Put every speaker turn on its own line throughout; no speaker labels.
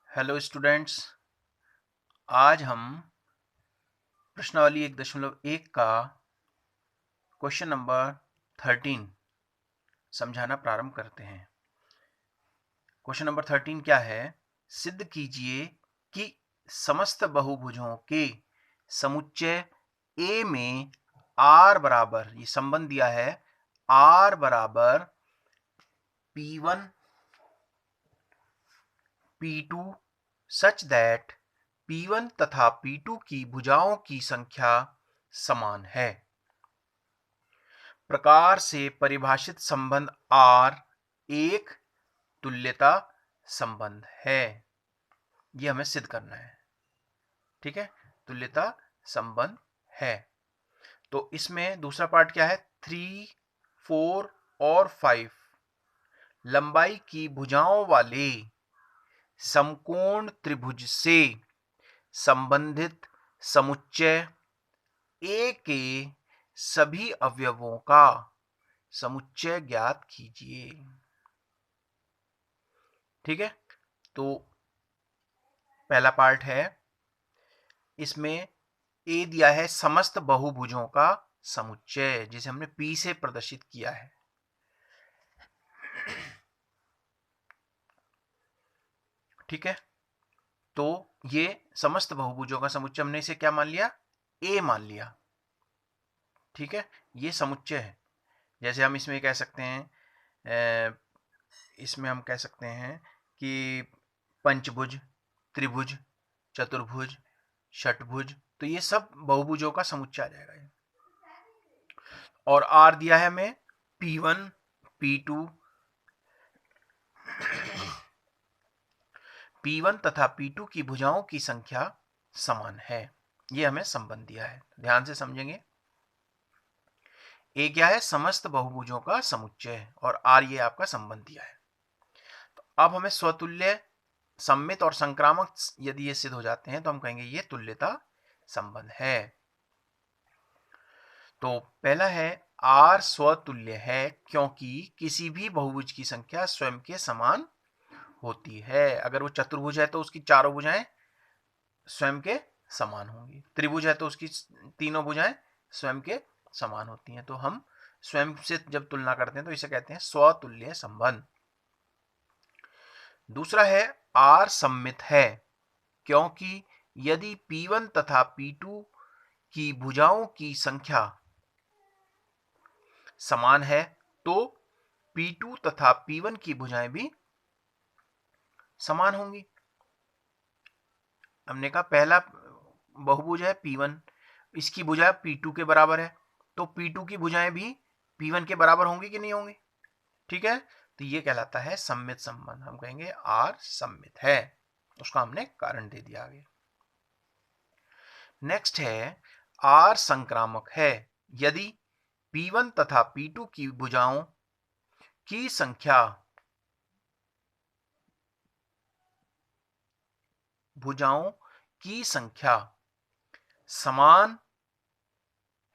Hello students. आज हम प्रश्नावली 1.1 का क्वेश्चन नंबर 13 समझाना प्रारंभ करते हैं। क्वेश्चन नंबर 13 क्या है? सिद्ध कीजिए कि समस्त बहुभुजों के समुच्चय A में R बराबर, ये संबंध दिया है, R बराबर P1 P2 such that P1 तथा P2 की भुजाओं की संख्या समान है। प्रकार से परिभाषित संबंध R एक तुल्यता संबंध है। यह हमें सिद्ध करना है। ठीक है, तुल्यता संबंध है। तो इसमें दूसरा पार्ट क्या है? 3, 4 और 5 लंबाई की भुजाओं वाले समकोण त्रिभुज से संबंधित समुच्चय A के सभी अवयवों का समुच्चय ज्ञात कीजिए। ठीक है, तो पहला पार्ट है, इसमें A दिया है समस्त बहुभुजों का समुच्चय, जिसे हमने P से प्रदर्शित किया है। ठीक है, तो ये समस्त बहुभुजों का समुच्चय हमने इसे क्या मान लिया? A मान लिया। ठीक है, ये समुच्चय है। जैसे हम इसमें कह सकते हैं, इसमें हम कह सकते हैं कि पंचभुज, त्रिभुज, चतुर्भुज, षटभुज, तो ये सब बहुभुजों का समुच्चय आ जाएगा। और R दिया है हमें P1 P2 P1 तथा P2 की भुजाओं की संख्या समान है। ये हमें संबंध दिया है, ध्यान से समझेंगे। A क्या है? समस्त बहुभुजों का समुच्चय, और R ये आपका संबंध दिया है। तो अब हमें स्वतुल्य, सममित और संक्रामक यदि ये सिद्ध हो जाते हैं तो हम कहेंगे ये तुल्यता संबंध है। तो पहला है, R स्वतुल्य है क्योंकि किसी भी बहुभुज की संख्या स्वयं के समान होती है। अगर वो चतुर्भुज है तो उसकी चारों भुजाएं स्वयं के समान होंगी, त्रिभुज है तो उसकी तीनों भुजाएं स्वयं के समान होती हैं। तो हम स्वयं से जब तुलना करते हैं तो इसे कहते हैं स्वतुल्य संबंध। दूसरा है, R सममित है क्योंकि यदि P1 तथा P2 की भुजाओं की संख्या समान है तो P2 तथा P1 की भुजाएं भी समान होंगी। हमने कहा पहला बहुभुज है P1, इसकी भुजा P2 के बराबर है, तो P2 की भुजाएं भी P1 के बराबर होंगी कि नहीं होंगी? ठीक है, तो ये कहलाता है सममित संबंध। हम कहेंगे R सममित है, उसका हमने कारण दे दिया आगे। नेक्स्ट है, R संक्रामक है यदि P1 तथा P2 की भुजाओं की संख्या समान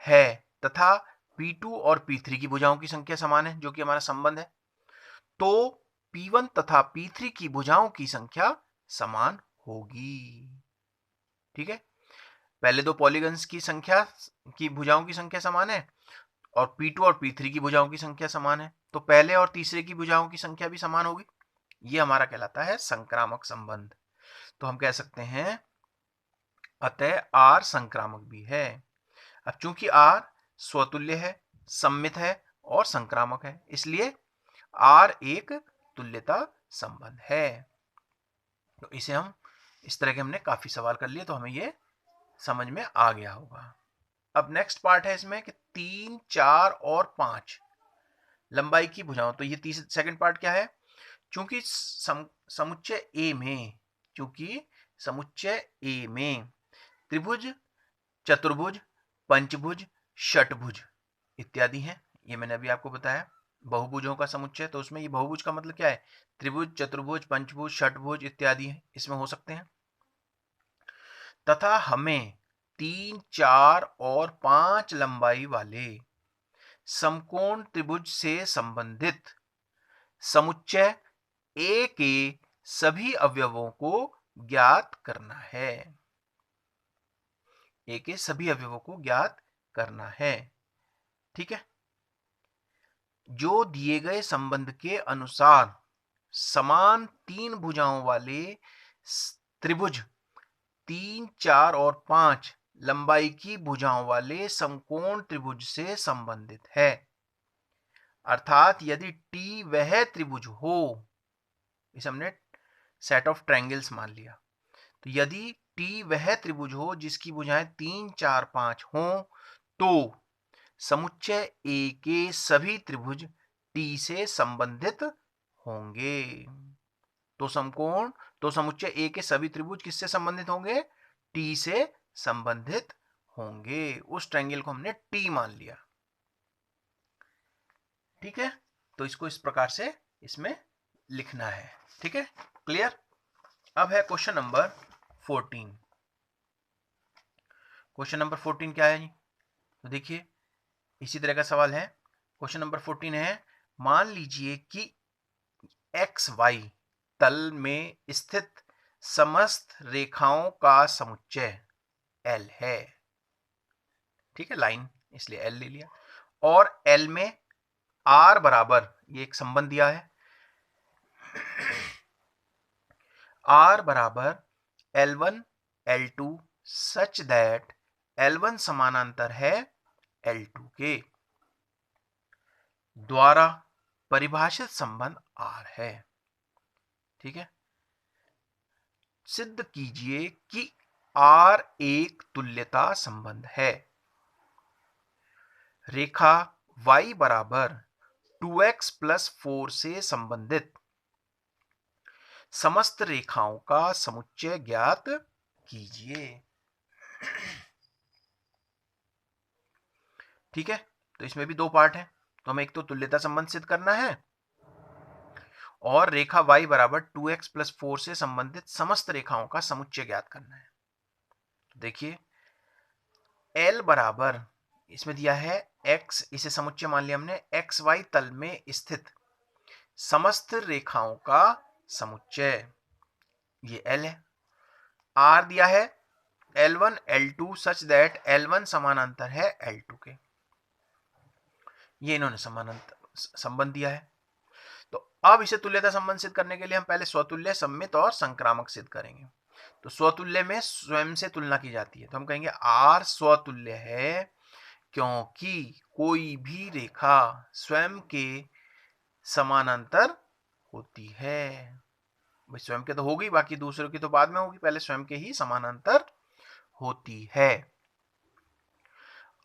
है तथा P2 और P3 की भुजाओं की संख्या समान है, जो कि हमारा संबंध है, तो P1 तथा P3 की भुजाओं की संख्या समान होगी। ठीक है, पहले दो पॉलीगन्स की संख्या की भुजाओं की संख्या समान है और P2 और P3 की भुजाओं की संख्या समान है, तो पहले और तीसरे की भुजाओं की संख्या भी समान होगी। ये हमारा कहलाता है संक्रामक संबंध। तो हम कह सकते हैं अतः R संक्रामक भी है। अब चूंकि R स्वतुल्य है, सममित है और संक्रामक है, इसलिए R एक तुल्यता संबंध है। तो इसे हम इस तरह के हमने काफी सवाल कर लिए, तो हमें ये समझ में आ गया होगा। अब नेक्स्ट पार्ट है इसमें कि 3, 4 और 5 लंबाई की भुजाओं। तो ये सेकंड पार्ट क्या है? चूंकि समुच्चय A में त्रिभुज, चतुर्भुज, पंचभुज, षटभुज इत्यादि हैं, ये मैंने अभी आपको बताया बहुभुजों का समुच्चय। तो उसमें ये बहुभुज का मतलब क्या है? त्रिभुज, चतुर्भुज, पंचभुज, षटभुज इत्यादि इसमें हो सकते हैं। तथा हमें 3, 4 और 5 लंबाई वाले समकोण त्रिभुज से संबंधित समुच्चय A के सभी अवयवों को ज्ञात करना है। ए के सभी अवयवों को ज्ञात करना है। ठीक है, जो दिए गए संबंध के अनुसार समान 3 भुजाओं वाले त्रिभुज 3, 4 और 5 लंबाई की भुजाओं वाले समकोण त्रिभुज से संबंधित है। अर्थात यदि टी वह त्रिभुज हो, इसे हमने सेट ऑफ ट्रायंगल्स मान लिया, तो यदि टी वह त्रिभुज हो जिसकी भुजाएं 3, 4, 5 हों, तो समुच्चय ए के सभी त्रिभुज टी से संबंधित होंगे। तो समुच्चय ए के सभी त्रिभुज किससे संबंधित होंगे? टी से संबंधित होंगे। उस ट्रायंगल को हमने टी मान लिया। ठीक है, तो इसको इस प्रकार से इसमें लिखना है। ठीक है, क्लियर। अब है क्वेश्चन नंबर 14। क्वेश्चन नंबर 14 क्या है जी? तो देखिए, इसी तरह का सवाल है। क्वेश्चन नंबर 14 है, मान लीजिए कि एक्स वाई तल में स्थित समस्त रेखाओं का समुच्चय एल है। ठीक है, लाइन इसलिए एल ले लिया। और एल में आर बराबर, ये एक संबंध दिया है, आर बराबर L1 L2 such that L1 समानांतर है L2 के द्वारा परिभाषित संबंध R है। ठीक है, सिद्ध कीजिए कि R एक तुल्यता संबंध है। रेखा y बराबर 2x + 4 से संबंधित समस्त रेखाओं का समुच्चय ज्ञात कीजिए। ठीक है, तो इसमें भी 2 पार्ट है। तो हमें एक तो तुल्यता संबंध सिद्ध करना है और रेखा y बराबर 2x + 4 से संबंधित समस्त रेखाओं का समुच्चय ज्ञात करना है। तो देखिए, L बराबर इसमें दिया है x, इसे समुच्चय मान लिया हमने, एक्स वाई तल में स्थित समस्त रेखाओं का समुच्चय, ये L है। R दिया है L1 L2 such that L1 समानांतर है L2 के, ये इन्होंने समानांतर संबंध दिया है। तो अब इसे तुल्यता संबंध सिद्ध करने के लिए हम पहले स्वतुल्य, सममित और संक्रामक सिद्ध करेंगे। तो स्वतुल्य में स्वयं से तुलना की जाती है, तो हम कहेंगे R स्वतुल्य है क्योंकि कोई भी रेखा स्वयं के समानांतर होती है। भाई स्वयं के तो होगी, बाकी दूसरों की तो बाद में होगी, पहले स्वयं के ही समानांतर होती है।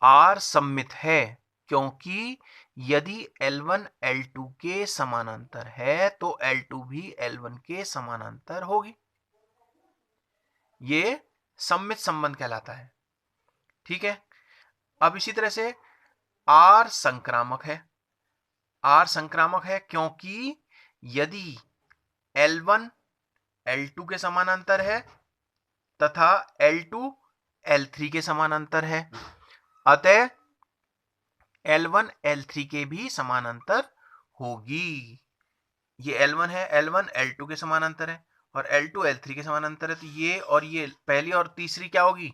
R सममित है क्योंकि यदि L1 L2 के समानांतर है तो L2 भी L1 के समानांतर होगी। ये सममित संबंध कहलाता है। ठीक है, अब इसी तरह से R संक्रामक है। R संक्रामक है क्योंकि यदि L1 L2 के समानांतर है तथा L2 L3 के समानांतर है, अतः L1 L3 के भी समानांतर होगी। ये L1 है, L1 L2 के समानांतर है और L2 L3 के समानांतर है, तो ये और ये पहली और तीसरी क्या होगी?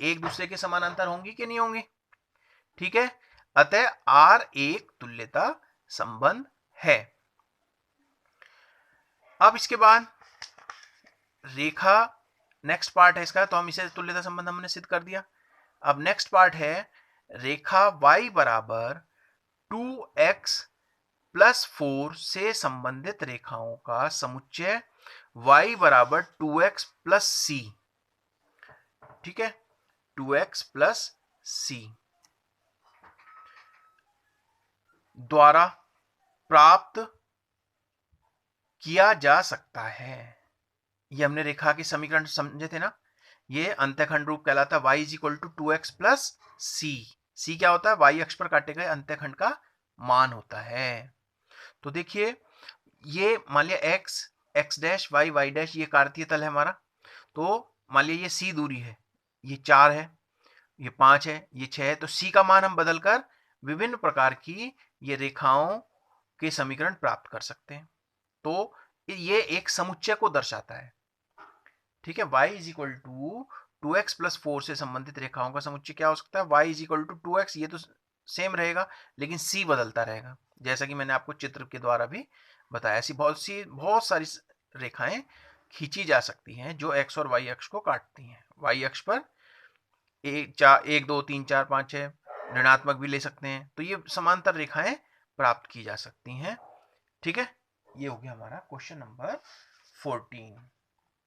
एक दूसरे के समानांतर होंगी कि नहीं होंगी? ठीक है, अतः R एक तुल्यता संबंध है। अब इसके बाद रेखा, नेक्स्ट पार्ट है इसका, तो हम इसे तुल्यता संबंध हमने सिद्ध कर दिया। अब नेक्स्ट पार्ट है रेखा y बराबर 2x + 4 से संबंधित रेखाओं का समुच्चय y बराबर 2x + c। ठीक है, 2x + c द्वारा प्राप्त किया जा सकता है। ये हमने रेखा के समीकरण समझे थे ना, ये अंत्यखंड रूप कहलाता है। y = 2x + c। c क्या होता है? y अक्ष पर काटे गए अंत्यखंड का मान होता है। तो देखिए, ये मान लिया x, x dash, y, y dash, ये कार्तीय तल है हमारा। तो मान लिया ये c दूरी है, ये 4 है, ये 5 है, ये 6 है। तो c का मान हम बदलकर विभिन्न प्रकार की ये रेखाओं के समीकरण प्राप्त कर सकते हैं। तो ये एक समुच्चय को दर्शाता है। ठीक है, y is equal to 2x plus 4 से संबंधित रेखाओं का समुच्चय क्या हो सकता है, y is equal to 2x, ये तो सेम रहेगा लेकिन c बदलता रहेगा, जैसा कि मैंने आपको चित्र के द्वारा भी बताया। ऐसी बहुत सारी रेखाएं खींची जा सकती हैं जो x और y अक्ष को काटती हैं। y अक्ष पर 1 2 3 4 5 6 ऋणात्मक भी ले सकते हैं, तो ये समांतर रेखाएं प्राप्त की जा सकती हैं। ठीक है, ये हो गया हमारा क्वेश्चन नंबर 14,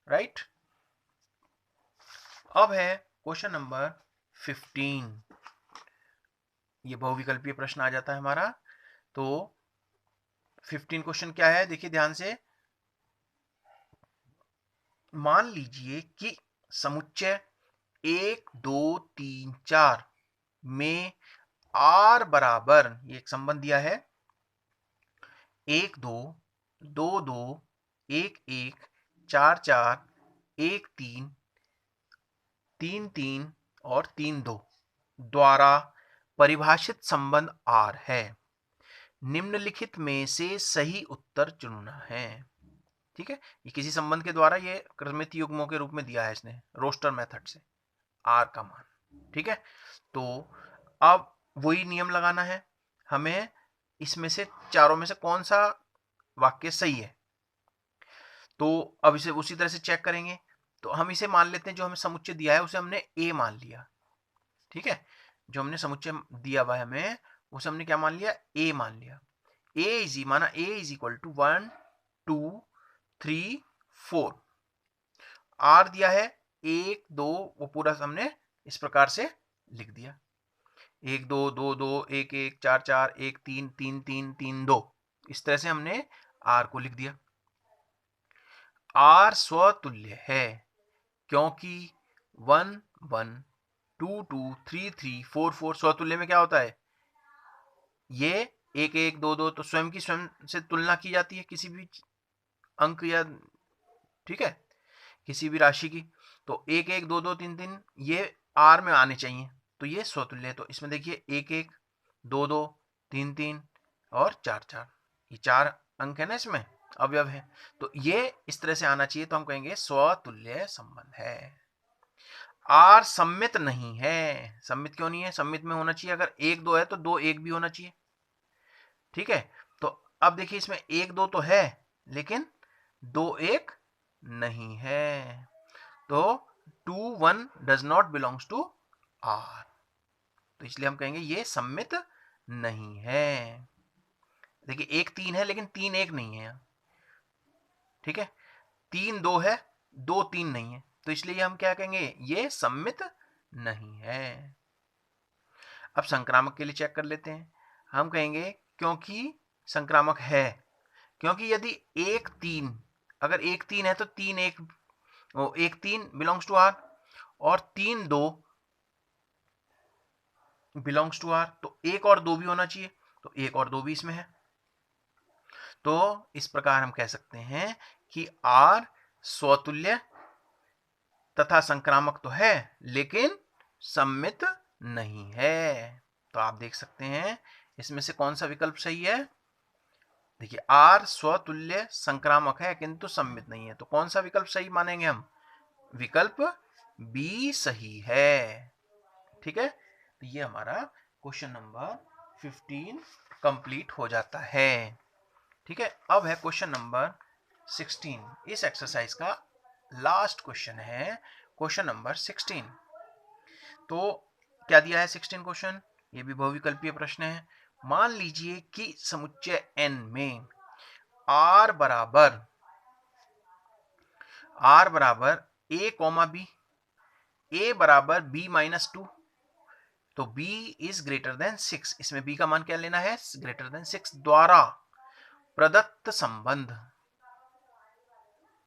राइट। अब है क्वेश्चन नंबर 15। ये बहुविकल्पीय प्रश्न आ जाता है हमारा। तो 15 क्वेश्चन क्या है, देखिए ध्यान से। मान लीजिए कि समुच्चय 1 2 3 4 में r बराबर, ये एक संबंध दिया है, 1 2 2 2 1 1 4 4 1 3 3 3 और 3 2 द्वारा परिभाषित संबंध R है। निम्नलिखित में से सही उत्तर चुनना है। ठीक है, ये किसी संबंध के द्वारा ये क्रमित युग्मों के रूप में दिया है इसने, रोस्टर मेथड से R का मान। ठीक है, तो अब वही नियम लगाना है हमें, इसमें से चारों में से कौन सा वाक्य सही है। तो अब इसे उसी तरह से चेक करेंगे। तो हम इसे मान लेते हैं, जो हमें समुच्चय दिया है उसे हमने A मान लिया। ठीक है, जो हमने समुच्चय दिया हुआ है हमें, उसे हमने क्या मान लिया, A मान लिया। माना A is equal to 1 2 3 4। R दिया है 1 2, वो पूरा हमने इस प्रकार से लिख दिया, 1 2 2 2 1 1 4 4 1 3 3 3 3 2, इस तरह से हमने R को लिख दिया। R स्वतुल्य है क्योंकि 1 1 2 2 3 3 4 4 स्वतुल्य में क्या होता है, ये 1 1 2 2 तो स्वयं से तुलना की जाती है किसी भी अंक या, ठीक है, किसी भी राशि की। तो 1 1 2 2 3 3 ये R में आने चाहिए, तो ये स्वतुल्य है। तो इसमें देखिए 1 1 2 2 3 3 और 4 4, ये 4 अंक है ना, इसमें अवयव है, तो ये इस तरह से आना चाहिए। तो हम कहेंगे स्वतुल्य संबंध है। R सम्मित नहीं है। सम्मित क्यों नहीं है, सम्मित में होना चाहिए, अगर 1 2 है तो 2 1 भी होना चाहिए। ठीक है, तो अब देखिए इसमें 1 2 तो है लेकिन 2 1 नहीं है, तो 2 1 does not belongs to R, तो इसलिए हम कहेंगे ये सम्मित नहीं है। देखिए 1 3 है लेकिन 3 1 नहीं है। ठीक है, 3 2 है, 2 3 नहीं है, तो इसलिए हम क्या कहेंगे, ये सम्मित नहीं है। अब संक्रामक के लिए चेक कर लेते हैं। हम कहेंगे क्योंकि संक्रामक है, क्योंकि यदि 1 3, अगर 1 3 है तो 3 1, 1 3 बिलोंग्स टू R, और 3 2 बिलोंग्स टू R, तो 1 और 2 भी होना चाहिए, तो 1 और 2 भी इसमें है। तो इस प्रकार हम कह सकते हैं कि R स्वतुल्य तथा संक्रामक तो है लेकिन सम्मित नहीं है। तो आप देख सकते हैं इसमें से कौन सा विकल्प सही है। देखिए R स्वतुल्य संक्रामक है किंतु सम्मित नहीं है, तो कौन सा विकल्प सही मानेंगे हम, विकल्प बी सही है। ठीक है, तो ये हमारा क्वेश्चन नंबर 15 कंप्लीट हो जाता है। ठीक है, अब है क्वेश्चन नंबर 16। इस एक्सरसाइज का लास्ट क्वेश्चन है क्वेश्चन नंबर 16। तो क्या दिया है 16 क्वेश्चन, ये भी बहुविकल्पीय प्रश्न है। मान लीजिए कि समुच्चय n में r बराबर a कॉमा b, a बराबर b माइनस 2, तो b इज ग्रेटर देन 6, इसमें b का मान क्या लेना है, ग्रेटर देन 6, द्वारा प्रदत्त संबंध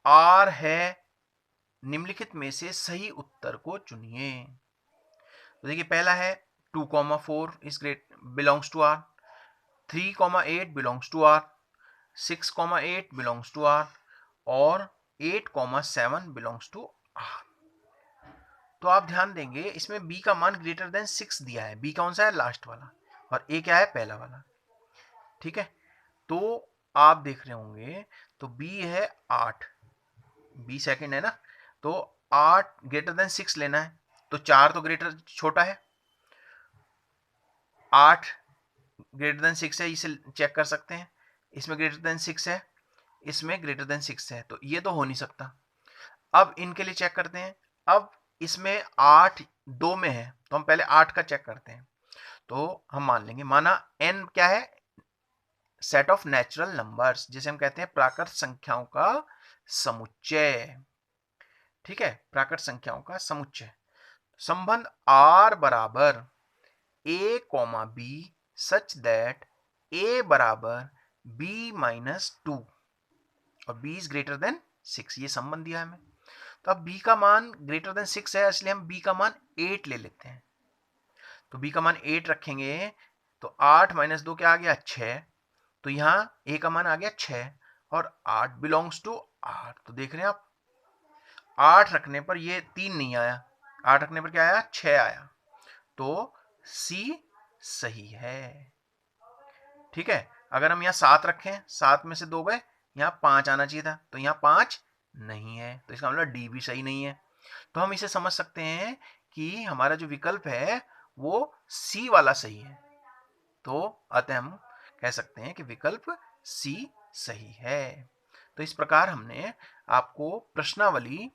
R है। निम्नलिखित में से सही उत्तर को चुनिए। तो देखिए पहला है 2,4 is great belongs to R, 3,8 belongs to R, 6,8 belongs to R, और 8,7 बिलोंग्स टू R। तो आप ध्यान देंगे इसमें b का मान ग्रेटर देन 6 दिया है, b कौन सा है, लास्ट वाला, और a क्या है, पहला वाला। ठीक है, तो आप देख रहे होंगे तो b है 8, b सेकंड है ना, तो 8 ग्रेटर देन 6 लेना है, तो 4 तो ग्रेटर छोटा है, 8 ग्रेटर देन 6 है, इसे चेक कर सकते हैं, इसमें ग्रेटर देन 6 है, इसमें ग्रेटर देन 6 है, तो ये तो हो नहीं सकता। अब इनके लिए चेक करते हैं। अब इसमें 8 2 में है, तो हम पहले 8 का चेक करते हैं। तो हम मान लेंगे, माना n क्या है, सेट ऑफ नेचुरल नंबर्स, जिसे हम कहते हैं प्राकृत संख्याओं का समुच्चय। ठीक है, प्राकृत संख्याओं का समुच्चय। संबंध r बराबर a comma b such that a बराबर b माइनस 2 और b इज ग्रेटर देन 6, ये संबंध दिया है हमें। तो अब b का मान ग्रेटर देन 6 है, इसलिए हम b का मान 8 ले लेते हैं। तो b का मान 8 रखेंगे, तो 8 माइनस 2 क्या आ गया, 6। तो यहां a का मान आ गया 6 और 8 बिलोंग्स टू 8। तो देख रहे हैं आप, 8 रखने पर ये 3 नहीं आया, 8 रखने पर क्या आया, 6 आया। तो C सही है। ठीक है, अगर हम यहाँ 7 रखें, 7 में से 2 गए, यहाँ 5 आना चाहिए था, तो यहाँ 5 नहीं है, तो इसका मतलब D भी सही नहीं है। तो हम इसे समझ सकते हैं कि हमारा जो विकल्प है वो C वाला सही है। तो अतः हम कह सकते हैं कि विकल्प C सही है। तो इस प्रकार हमने आपको प्रश्नावली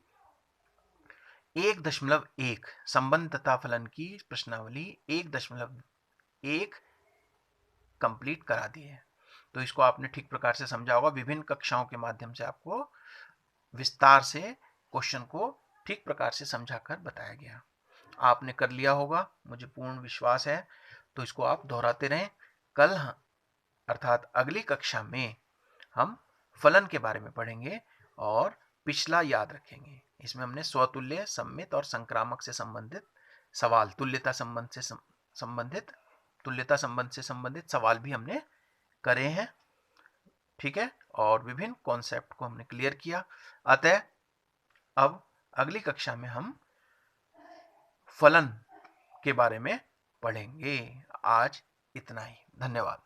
1.1 संबंध तथा फलन की प्रश्नावली 1.1 कंप्लीट करा दी है। तो इसको आपने ठीक प्रकार से समझा होगा, विभिन्न कक्षाओं के माध्यम से आपको विस्तार से क्वेश्चन को ठीक प्रकार से समझाकर बताया गया। आपने कर लिया होगा, मुझे पूर्ण विश्वास है। तो इसको आप दोहराते रहें। कल अर्थात अगली कक्षा में हम फलन के बारे में पढ़ेंगे और पिछला याद रखेंगे। इसमें हमने स्वतुल्य, सममित और संक्रामक से संबंधित सवाल, तुल्यता संबंध से संबंधित सवाल भी हमने करे हैं। ठीक है, और विभिन्न कॉन्सेप्ट को हमने क्लियर किया। अतः अब अगली कक्षा में हम फलन के बारे में पढ़ेंगे। आज इतना ही, धन्यवाद।